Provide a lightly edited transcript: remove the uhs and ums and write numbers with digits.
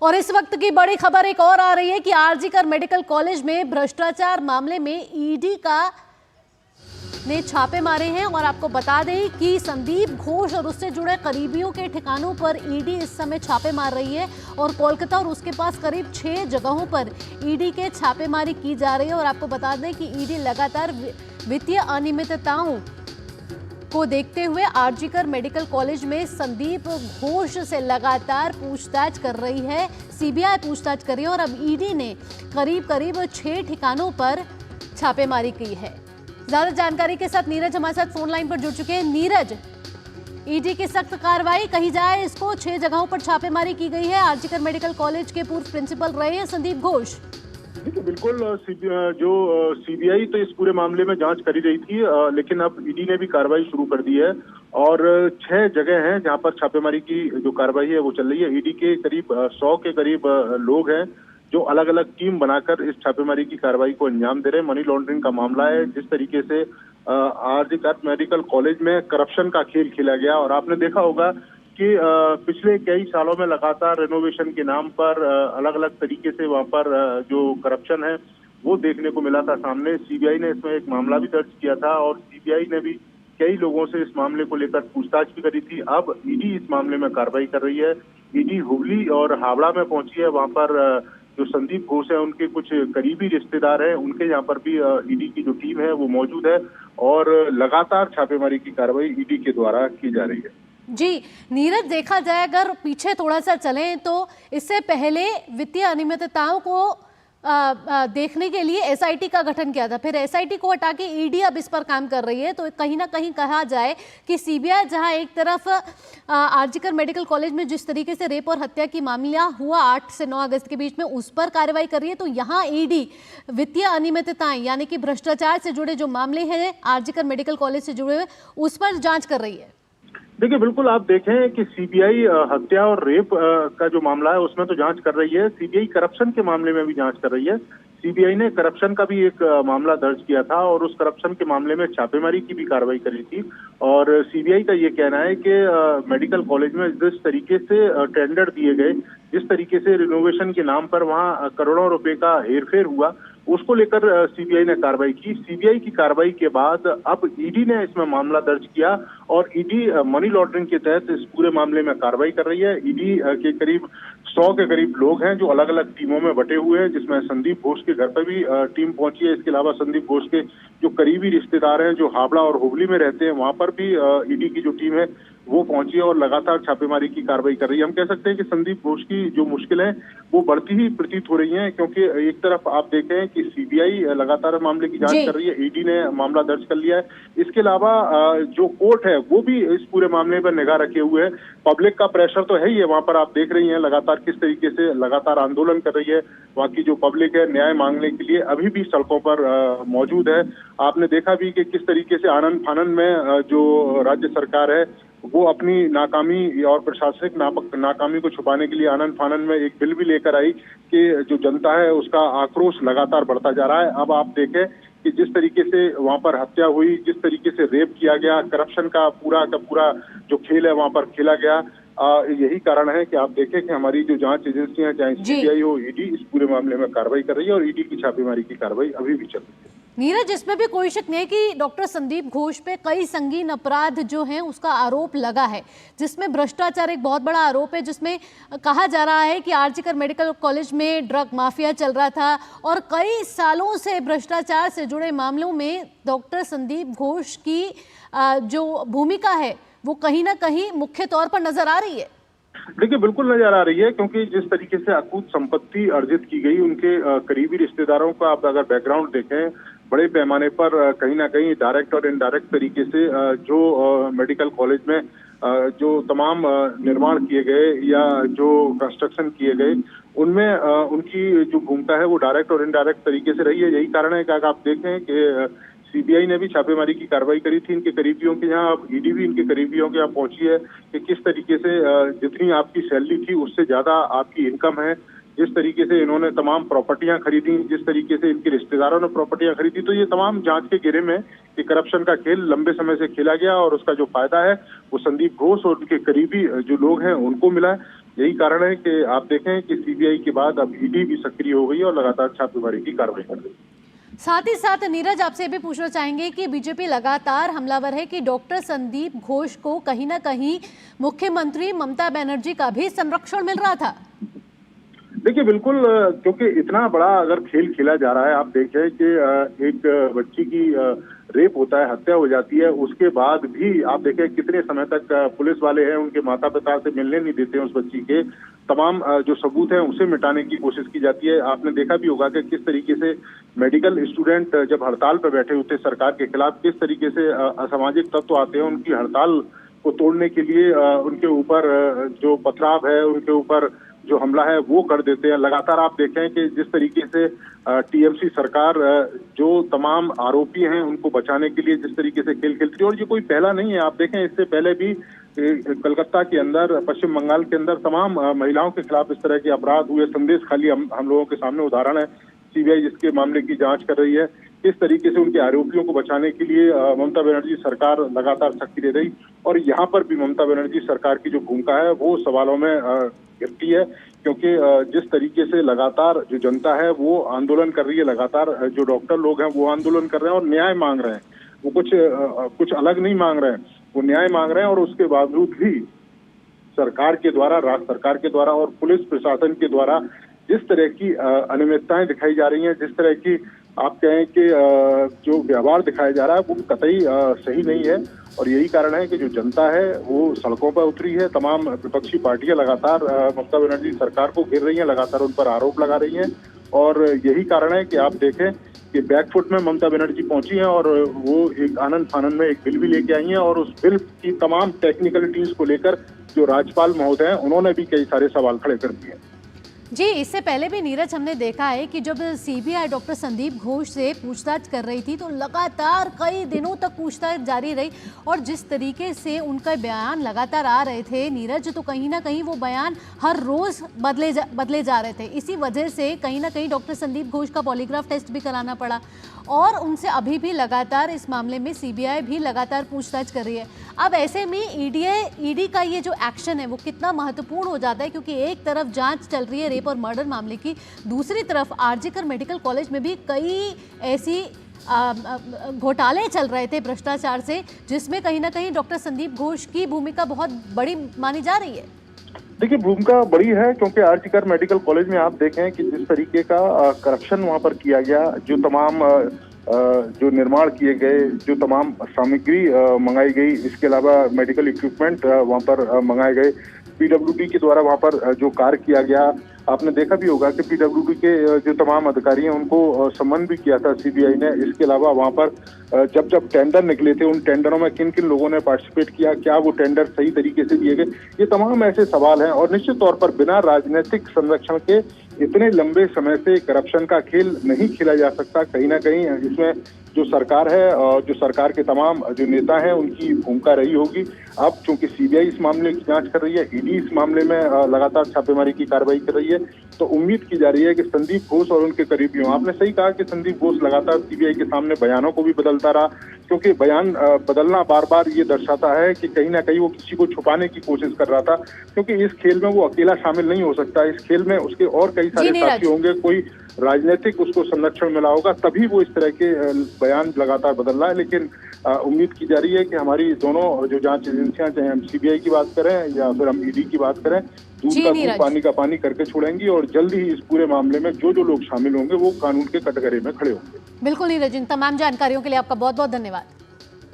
और इस वक्त की बड़ी खबर एक और आ रही है कि आरजीकर मेडिकल कॉलेज में भ्रष्टाचार मामले में ईडी ने छापे मारे हैं। और आपको बता दें कि संदीप घोष और उससे जुड़े करीबियों के ठिकानों पर ईडी इस समय छापे मार रही है। और कोलकाता और उसके पास करीब 6 जगहों पर ईडी के छापेमारी की जा रही है। और आपको बता दें कि ईडी लगातार वित्तीय अनियमितताओं को देखते हुए आरजीकर मेडिकल कॉलेज में संदीप घोष से लगातार पूछताछ कर रही है। सीबीआई पूछताछ कर रही है और अब ईडी ने करीब 6 ठिकानों पर छापेमारी की है। ज्यादा जानकारी के साथ नीरज हमारे साथ फोन लाइन पर जुड़ चुके हैं। नीरज, ईडी की सख्त कार्रवाई कही जाए इसको, 6 जगहों पर छापेमारी की गई है। आरजीकर मेडिकल कॉलेज के पूर्व प्रिंसिपल रहे हैं संदीप घोष। देखिए, बिल्कुल जो सीबीआई तो इस पूरे मामले में जांच कर ही रही थी, लेकिन अब ईडी ने भी कार्रवाई शुरू कर दी है और 6 जगह हैं जहां पर छापेमारी की जो कार्रवाई है वो चल रही है। ईडी के करीब 100 के करीब लोग हैं जो अलग अलग टीम बनाकर इस छापेमारी की कार्रवाई को अंजाम दे रहे हैं। मनी लॉन्ड्रिंग का मामला है, जिस तरीके से आरजीकर मेडिकल कॉलेज में करप्शन का खेल खेला गया। और आपने देखा होगा कि पिछले कई सालों में लगातार रेनोवेशन के नाम पर अलग अलग तरीके से वहां पर जो करप्शन है वो देखने को मिला था सामने। सीबीआई ने इसमें एक मामला भी दर्ज किया था और सीबीआई ने भी कई लोगों से इस मामले को लेकर पूछताछ भी करी थी। अब ईडी इस मामले में कार्रवाई कर रही है। ईडी हुबली और हावड़ा में पहुंची है। वहां पर जो संदीप घोष है उनके कुछ करीबी रिश्तेदार हैं, उनके यहाँ पर भी ईडी की जो टीम है वो मौजूद है और लगातार छापेमारी की कार्रवाई ईडी के द्वारा की जा रही है। जी नीरज, देखा जाए अगर पीछे थोड़ा सा चलें तो इससे पहले वित्तीय अनियमितताओं को देखने के लिए एसआईटी का गठन किया था, फिर एसआईटी को हटा के ईडी अब इस पर काम कर रही है। तो कहीं ना कहीं कहा जाए कि सीबीआई जहां एक तरफ आरजीकर मेडिकल कॉलेज में जिस तरीके से रेप और हत्या की मामला हुआ 8 से 9 अगस्त के बीच में उस पर कार्रवाई कर रही है, तो यहाँ ईडी वित्तीय अनियमितताएं यानी कि भ्रष्टाचार से जुड़े जो मामले हैं आरजीकर मेडिकल कॉलेज से जुड़े हुए उस पर जांच कर रही है। देखिए, बिल्कुल आप देखें कि सीबीआई हत्या और रेप का जो मामला है उसमें तो जांच कर रही है। सीबीआई करप्शन के मामले में भी जांच कर रही है। सीबीआई ने करप्शन का भी एक मामला दर्ज किया था और उस करप्शन के मामले में छापेमारी की भी कार्रवाई करी थी। और सीबीआई का ये कहना है कि मेडिकल कॉलेज में जिस तरीके से टेंडर दिए गए, जिस तरीके से रिनोवेशन के नाम पर वहां करोड़ों रुपए का हेरफेर हुआ, उसको लेकर सीबीआई ने कार्रवाई की। सीबीआई की कार्रवाई के बाद अब ईडी ने इसमें मामला दर्ज किया और ईडी मनी लॉन्ड्रिंग के तहत इस पूरे मामले में कार्रवाई कर रही है। ईडी के करीब 100 के करीब लोग हैं जो अलग अलग टीमों में बटे हुए हैं, जिसमें संदीप घोष के घर पर भी टीम पहुंची है। इसके अलावा संदीप घोष के जो करीबी रिश्तेदार हैं जो हावड़ा और हुबली में रहते हैं, वहां पर भी ईडी की जो टीम है वो पहुंची है और लगातार छापेमारी की कार्रवाई कर रही है। हम कह सकते हैं कि संदीप घोष की जो मुश्किलें वो बढ़ती ही प्रतीत हो रही हैं, क्योंकि एक तरफ आप देखें कि सीबीआई लगातार मामले की जांच कर रही है, ईडी ने मामला दर्ज कर लिया है। इसके अलावा जो कोर्ट है वो भी इस पूरे मामले पर निगाह रखे हुए है। पब्लिक का प्रेशर तो है ही है, वहां पर आप देख रही हैं लगातार किस तरीके से लगातार आंदोलन कर रही है। वहां की जो पब्लिक है न्याय मांगने के लिए अभी भी सड़कों पर मौजूद है। आपने देखा भी कि किस तरीके से आनन फानन में जो राज्य सरकार है वो अपनी नाकामी और प्रशासनिक नाकामी को छुपाने के लिए आनन फानन में एक बिल भी लेकर आई कि जो जनता है उसका आक्रोश लगातार बढ़ता जा रहा है। अब आप देखें कि जिस तरीके से वहां पर हत्या हुई, जिस तरीके से रेप किया गया, करप्शन का पूरा जो खेल है वहां पर खेला गया, यही कारण है कि आप देखें कि हमारी जो जांच एजेंसियां चाहे सीबीआई हो, ईडी इस पूरे मामले में कार्रवाई कर रही है और ईडी की छापेमारी की कार्रवाई अभी भी चल रही है। नीरज, इसमें भी कोई शक नहीं है कि डॉक्टर संदीप घोष पे कई संगीन अपराध जो हैं उसका आरोप लगा है, जिसमें भ्रष्टाचार एक बहुत बड़ा आरोप है, जिसमें कहा जा रहा है कि आरजीकर मेडिकल कॉलेज में ड्रग माफिया चल रहा था और कई सालों से भ्रष्टाचार से जुड़े मामलों में डॉक्टर संदीप घोष की जो भूमिका है वो कहीं ना कहीं मुख्य तौर पर नजर आ रही है। देखिए, बिल्कुल नजर आ रही है, क्योंकि जिस तरीके से अकूत संपत्ति अर्जित की गई, उनके करीबी रिश्तेदारों का आप अगर बैकग्राउंड देखें, बड़े पैमाने पर कहीं ना कहीं डायरेक्ट और इनडायरेक्ट तरीके से जो मेडिकल कॉलेज में जो तमाम निर्माण किए गए या जो कंस्ट्रक्शन किए गए उनमें उनकी जो भूमिका है वो डायरेक्ट और इनडायरेक्ट तरीके से रही है। यही कारण है कि अगर आप देखें कि सीबीआई ने भी छापेमारी की कार्रवाई करी थी इनके करीबियों के यहाँ। अब ईडी भी इनके करीबियों के यहाँ पहुंची है कि किस तरीके से जितनी आपकी सैलरी थी उससे ज्यादा आपकी इनकम है, जिस तरीके से इन्होंने तमाम प्रॉपर्टियां खरीदी, जिस तरीके से इनके रिश्तेदारों ने प्रॉपर्टियां खरीदी, तो ये तमाम जांच के घेरे में कि करप्शन का खेल लंबे समय से खेला गया और उसका जो फायदा है वो संदीप घोष और उनके करीबी जो लोग हैं उनको मिला है। यही कारण है कि आप देखें कि सीबीआई के बाद अब ईडी भी सक्रिय हो गई है और लगातार छापेमारी की कार्रवाई कर रही है। साथ ही साथ नीरज, आपसे भी पूछना चाहेंगे कि बीजेपी लगातार हमलावर है कि डॉक्टर संदीप घोष को कहीं ना कहीं मुख्यमंत्री ममता बनर्जी का भी संरक्षण मिल रहा था। देखिए बिल्कुल, क्योंकि इतना बड़ा अगर खेल खेला जा रहा है, आप देखें कि एक बच्ची की रेप होता है, हत्या हो जाती है, उसके बाद भी आप देखें कितने समय तक पुलिस वाले हैं उनके माता पिता से मिलने नहीं देते हैं, उस बच्ची के तमाम जो सबूत हैं उसे मिटाने की कोशिश की जाती है। आपने देखा भी होगा कि किस तरीके से मेडिकल स्टूडेंट जब हड़ताल पर बैठे होते सरकार के खिलाफ, किस तरीके से असामाजिक तत्व आते हैं उनकी हड़ताल को तोड़ने के लिए, उनके ऊपर जो पथराव है, उनके ऊपर जो हमला है वो कर देते हैं। लगातार आप देखें कि जिस तरीके से टीएमसी सरकार जो तमाम आरोपी हैं उनको बचाने के लिए जिस तरीके से खेल खेलती है, और ये कोई पहला नहीं है। आप देखें इससे पहले भी कलकत्ता के अंदर, पश्चिम बंगाल के अंदर तमाम महिलाओं के खिलाफ इस तरह के अपराध हुए। संदेश खाली हम लोगों के सामने उदाहरण है। सीबीआई जिसके मामले की जांच कर रही है, किस तरीके से उनके आरोपियों को बचाने के लिए ममता बनर्जी सरकार लगातार सक्रिय रही, और यहाँ पर भी ममता बनर्जी सरकार की जो भूमिका है वो सवालों में गिरती है, क्योंकि जिस तरीके से लगातार जो जनता है वो आंदोलन कर रही है, लगातार जो डॉक्टर लोग हैं वो आंदोलन कर रहे हैं और न्याय मांग रहे हैं। वो कुछ अलग नहीं मांग रहे हैं, वो न्याय मांग रहे हैं, और उसके बावजूद भी सरकार के द्वारा, राज्य सरकार के द्वारा और पुलिस प्रशासन के द्वारा जिस तरह की अनियमितताएं दिखाई जा रही हैं, जिस तरह की आप कहें कि जो व्यवहार दिखाया जा रहा है वो कतई सही नहीं है। और यही कारण है कि जो जनता है वो सड़कों पर उतरी है। तमाम विपक्षी पार्टियां लगातार ममता बनर्जी सरकार को घेर रही हैं, लगातार उन पर आरोप लगा रही हैं, और यही कारण है कि आप देखें कि बैकफुट में ममता बनर्जी पहुंची हैं और वो एक आनंद फानंद में एक बिल भी लेके आई हैं, और उस बिल की तमाम टेक्निकलिटीज को लेकर जो राज्यपाल महोदय हैं उन्होंने भी कई सारे सवाल खड़े कर दिए। जी, इससे पहले भी नीरज हमने देखा है कि जब सीबीआई डॉक्टर संदीप घोष से पूछताछ कर रही थी तो लगातार कई दिनों तक पूछताछ जारी रही, और जिस तरीके से उनका बयान लगातार आ रहे थे नीरज, तो कहीं ना कहीं वो बयान हर रोज बदले जा रहे थे। इसी वजह से कहीं ना कहीं डॉक्टर संदीप घोष का पॉलीग्राफ टेस्ट भी कराना पड़ा, और उनसे अभी भी लगातार इस मामले में सीबीआई भी लगातार पूछताछ कर रही है। अब ऐसे में ईडी का ये जो एक्शन है वो कितना महत्वपूर्ण हो जाता है, क्योंकि एक तरफ जांच चल रही है रेप और मर्डर मामले की, दूसरी तरफ आरजीकर मेडिकल कॉलेज में भी कई ऐसी घोटाले चल रहे थे भ्रष्टाचार से, जिसमें कहीं ना कहीं डॉक्टर संदीप घोष की भूमिका बहुत बड़ी मानी जा रही है। देखिए भूमिका बड़ी है, क्योंकि आरजीकर मेडिकल कॉलेज में आप देखें कि जिस तरीके का करप्शन वहां पर किया गया, जो तमाम जो निर्माण किए गए, जो तमाम सामग्री मंगाई गई, इसके अलावा मेडिकल इक्विपमेंट वहां पर मंगाए गए, पीडब्ल्यूडी के द्वारा वहां पर जो कार्य किया गया, आपने देखा भी होगा कि पीडब्ल्यूडी के जो तमाम अधिकारी हैं उनको सम्मान भी किया था सीबीआई ने। इसके अलावा वहां पर जब टेंडर निकले थे, उन टेंडरों में किन किन लोगों ने पार्टिसिपेट किया, क्या वो टेंडर सही तरीके से दिए गए, ये तमाम ऐसे सवाल हैं। और निश्चित तौर पर बिना राजनीतिक संरक्षण के इतने लंबे समय से करप्शन का खेल नहीं खेला जा सकता। कहीं ना कहीं इसमें जो सरकार है और जो सरकार के तमाम जो नेता हैं उनकी भूमिका रही होगी। अब चूंकि सीबीआई इस मामले की जांच कर रही है, ईडी इस मामले में लगातार छापेमारी की कार्रवाई कर रही है, तो उम्मीद की जा रही है कि संदीप घोष और उनके करीबियों, आपने सही कहा कि संदीप घोष लगातार सीबीआई के सामने बयानों को भी बदलता रहा, क्योंकि बयान बदलना बार बार ये दर्शाता है कि कहीं ना कहीं वो किसी को छुपाने की कोशिश कर रहा था, क्योंकि इस खेल में वो अकेला शामिल नहीं हो सकता। इस खेल में उसके और कई सारे साथी होंगे, कोई राजनीतिक उसको संरक्षण मिला होगा, तभी वो इस तरह के बयान लगातार बदल रहा है। लेकिन उम्मीद की जा रही है कि हमारी दोनों जो जांच एजेंसियां, चाहे हम सीबीआई की बात करें या फिर हम ईडी की बात करें, दूध का दूध पानी का पानी करके छोड़ेंगी, और जल्द ही इस पूरे मामले में जो लोग शामिल होंगे वो कानून के कटघरे में खड़े होंगे। बिल्कुल नीरज, इन तमाम जानकारियों के लिए आपका बहुत बहुत धन्यवाद।